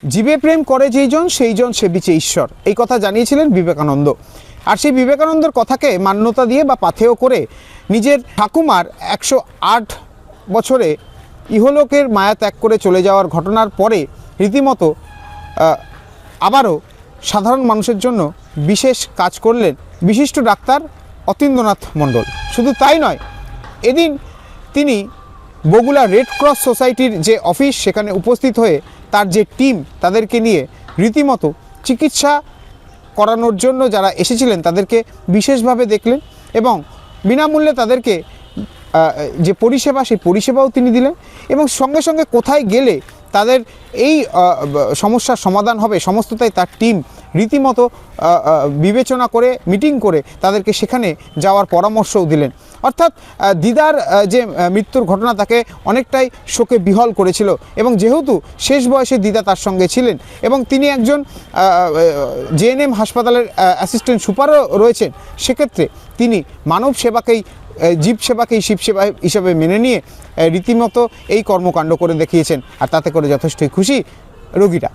জীবে প্রেম করে যেইজন সেইজন সেবিছে ঈশ্বর, এই কথা জানিয়েছিলেন বিবেকানন্দ। আর সেই বিবেকানন্দের কথাকে মান্যতা দিয়ে বা পাথেয় করে নিজের ঠাকুমার 108 বছরে ইহলোকের মায়া ত্যাগ করে চলে যাওয়ার ঘটনার পরে রীতিমতো আবারও সাধারণ মানুষের জন্য বিশেষ কাজ করলেন বিশিষ্ট ডাক্তার অতীন্দ্রনাথ মণ্ডল। শুধু তাই নয়, এদিন তিনি বগুড়া রেড ক্রস সোসাইটির যে অফিস, সেখানে উপস্থিত হয়ে তার যে টিম, তাদেরকে নিয়ে রীতিমতো চিকিৎসা করানোর জন্য যারা এসেছিলেন তাদেরকে বিশেষভাবে দেখলেন এবং বিনামূল্যে তাদেরকে যে পরিষেবা, সেই পরিষেবাও তিনি দিলেন এবং সঙ্গে সঙ্গে কোথায় গেলে তাদের এই সমস্যার সমাধান হবে সমস্তটাই তার টিম রীতিমতো বিবেচনা করে মিটিং করে তাদেরকে সেখানে যাওয়ার পরামর্শও দিলেন। অর্থাৎ দিদার যে মৃত্যুর ঘটনা তাকে অনেকটাই শোকে বিহল করেছিল এবং যেহেতু শেষ বয়সে দিদা তার সঙ্গে ছিলেন এবং তিনি একজন জেএনএম হাসপাতালের অ্যাসিস্ট্যান্ট সুপারও রয়েছেন, সেক্ষেত্রে তিনি মানব সেবাকেই, জীব সেবাকেই শিব সেবা হিসাবে মেনে নিয়ে রীতিমতো এই কর্মকাণ্ড করে দেখিয়েছেন আর তাতে করে যথেষ্টই খুশি রোগীরা।